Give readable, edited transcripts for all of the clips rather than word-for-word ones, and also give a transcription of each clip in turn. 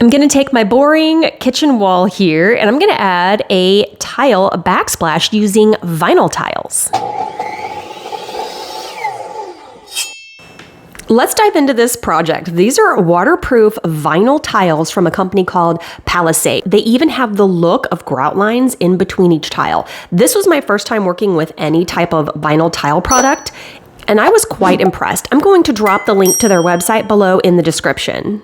I'm gonna take my boring kitchen wall here and I'm gonna add a tile, a backsplash using vinyl tiles. Let's dive into this project. These are waterproof vinyl tiles from a company called Palisade. They even have the look of grout lines in between each tile. This was my first time working with any type of vinyl tile product, and I was quite impressed. I'm going to drop the link to their website below in the description.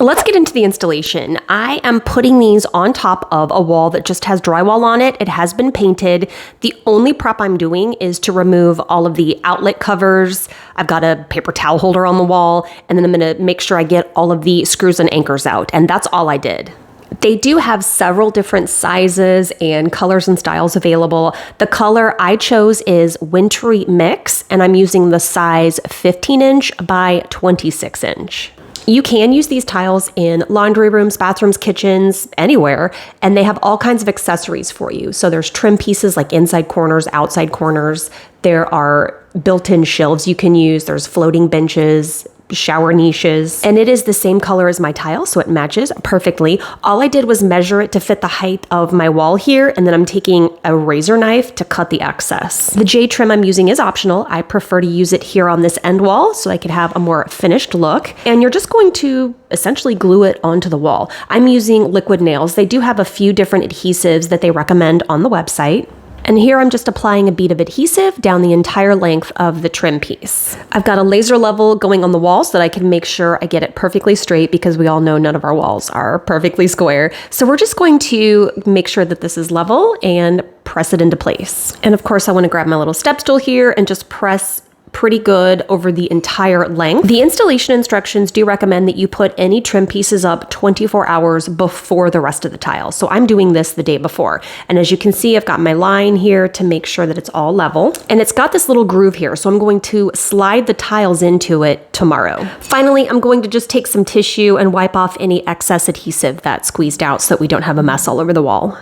Let's get into the installation. I am putting these on top of a wall that just has drywall on it. It has been painted. The only prep I'm doing is to remove all of the outlet covers. I've got a paper towel holder on the wall, and then I'm gonna make sure I get all of the screws and anchors out, and that's all I did. They do have several different sizes and colors and styles available. The color I chose is Wintry Mix, and I'm using the size 15-inch by 26-inch. You can use these tiles in laundry rooms, bathrooms, kitchens, anywhere, and they have all kinds of accessories for you. So there's trim pieces like inside corners, outside corners. There are built-in shelves you can use. There's floating benches, shower niches, and it is the same color as my tile, so it matches perfectly. All I did was measure it to fit the height of my wall here, and then I'm taking a razor knife to cut the excess. The J trim I'm using is optional. I prefer to use it here on this end wall so I could have a more finished look, and you're just going to essentially glue it onto the wall. I'm using liquid nails. They do have a few different adhesives that they recommend on the website. And here I'm just applying a bead of adhesive down the entire length of the trim piece. I've got a laser level going on the wall so that I can make sure I get it perfectly straight, because we all know none of our walls are perfectly square. So we're just going to make sure that this is level and press it into place. And of course I want to grab my little step stool here and just press pretty good over the entire length. The installation instructions do recommend that you put any trim pieces up 24 hours before the rest of the tile. So I'm doing this the day before. And as you can see, I've got my line here to make sure that it's all level. And it's got this little groove here, so I'm going to slide the tiles into it tomorrow. Finally, I'm going to just take some tissue and wipe off any excess adhesive that squeezed out so that we don't have a mess all over the wall.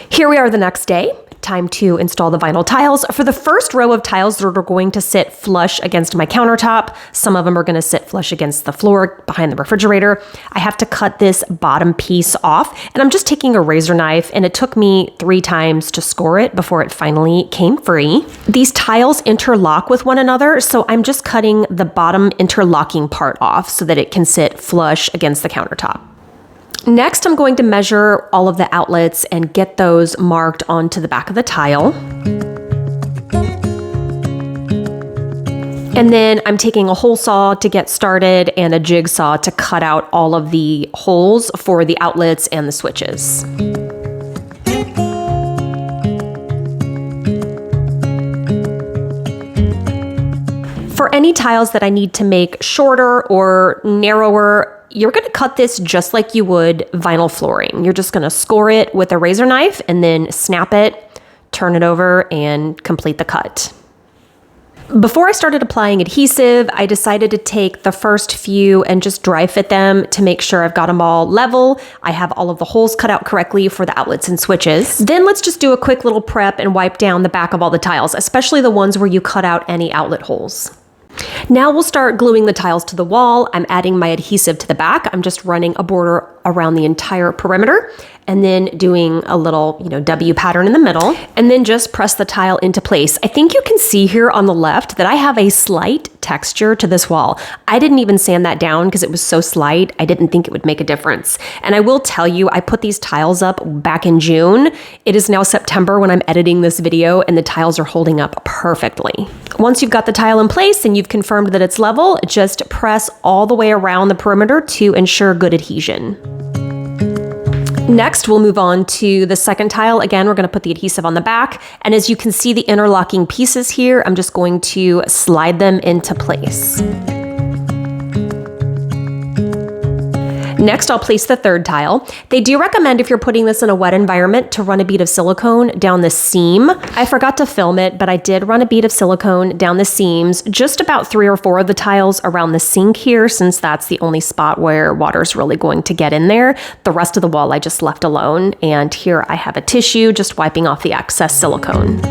Here we are the next day. Time to install the vinyl tiles. For the first row of tiles that are going to sit flush against my countertop, some of them are going to sit flush against the floor behind the refrigerator, I have to cut this bottom piece off, and I'm just taking a razor knife, and it took me 3 times to score it before it finally came free. These tiles interlock with one another, so I'm just cutting the bottom interlocking part off so that it can sit flush against the countertop. Next, I'm going to measure all of the outlets and get those marked onto the back of the tile. And then I'm taking a hole saw to get started and a jigsaw to cut out all of the holes for the outlets and the switches. For any tiles that I need to make shorter or narrower, you're going to cut this just like you would vinyl flooring. You're just going to score it with a razor knife and then snap it, turn it over, and complete the cut. Before I started applying adhesive, I decided to take the first few and just dry fit them to make sure I've got them all level. I have all of the holes cut out correctly for the outlets and switches. Then let's just do a quick little prep and wipe down the back of all the tiles, especially the ones where you cut out any outlet holes. Now we'll start gluing the tiles to the wall. I'm adding my adhesive to the back. I'm just running a border around the entire perimeter and then doing a little, W pattern in the middle, and then just press the tile into place. I think you can see here on the left that I have a slight texture to this wall. I didn't even sand that down because it was so slight. I didn't think it would make a difference. And I will tell you, I put these tiles up back in June. It is now September when I'm editing this video, and the tiles are holding up perfectly. Once you've got the tile in place and you've confirmed that it's level, just press all the way around the perimeter to ensure good adhesion. Next, we'll move on to the second tile. Again, we're going to put the adhesive on the back, and as you can see the interlocking pieces here, I'm just going to slide them into place. Next, I'll place the third tile. They do recommend, if you're putting this in a wet environment, to run a bead of silicone down the seam. I forgot to film it, but I did run a bead of silicone down the seams, just about 3 or 4 of the tiles around the sink here, since that's the only spot where water's really going to get in there. The rest of the wall I just left alone, and here I have a tissue just wiping off the excess silicone.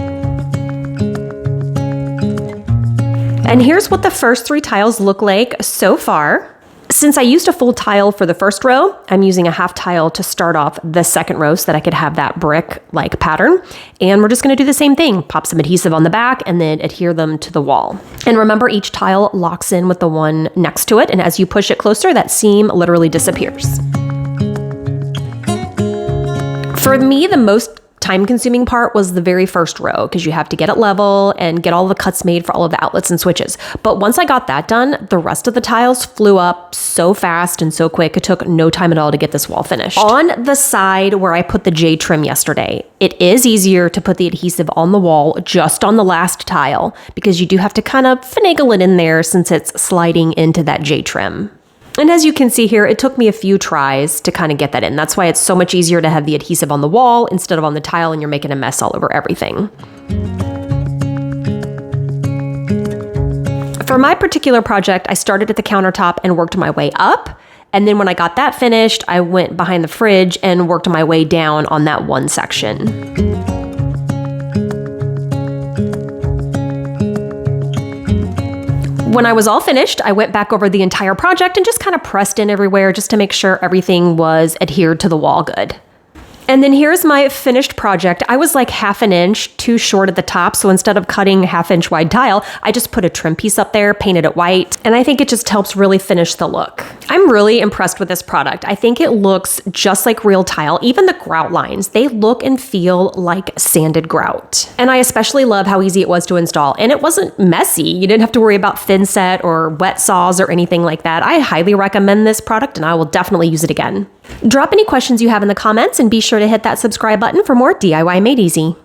And here's what the first 3 tiles look like so far. Since I used a full tile for the first row, I'm using a half tile to start off the second row so that I could have that brick-like pattern. And we're just gonna do the same thing. Pop some adhesive on the back and then adhere them to the wall. And remember, each tile locks in with the one next to it. And as you push it closer, that seam literally disappears. For me, the most time-consuming part was the very first row because you have to get it level and get all the cuts made for all of the outlets and switches. But once I got that done, the rest of the tiles flew up so fast and so quick. It took no time at all to get this wall finished. On the side where I put the J trim yesterday, it is easier to put the adhesive on the wall just on the last tile because you do have to kind of finagle it in there since it's sliding into that J trim. And as you can see here, it took me a few tries to kind of get that in. That's why it's so much easier to have the adhesive on the wall instead of on the tile and you're making a mess all over everything. For my particular project, I started at the countertop and worked my way up. And then when I got that finished, I went behind the fridge and worked my way down on that one section. When I was all finished, I went back over the entire project and just kind of pressed in everywhere just to make sure everything was adhered to the wall good. And then here's my finished project. I was like 1/2 inch too short at the top, so instead of cutting 1/2 inch wide tile, I just put a trim piece up there, painted it white, and I think it just helps really finish the look. I'm really impressed with this product. I think it looks just like real tile. Even the grout lines, they look and feel like sanded grout. And I especially love how easy it was to install, and it wasn't messy. You didn't have to worry about thin set or wet saws or anything like that. I highly recommend this product, and I will definitely use it again. Drop any questions you have in the comments and be sure to hit that subscribe button for more DIY Made Easy.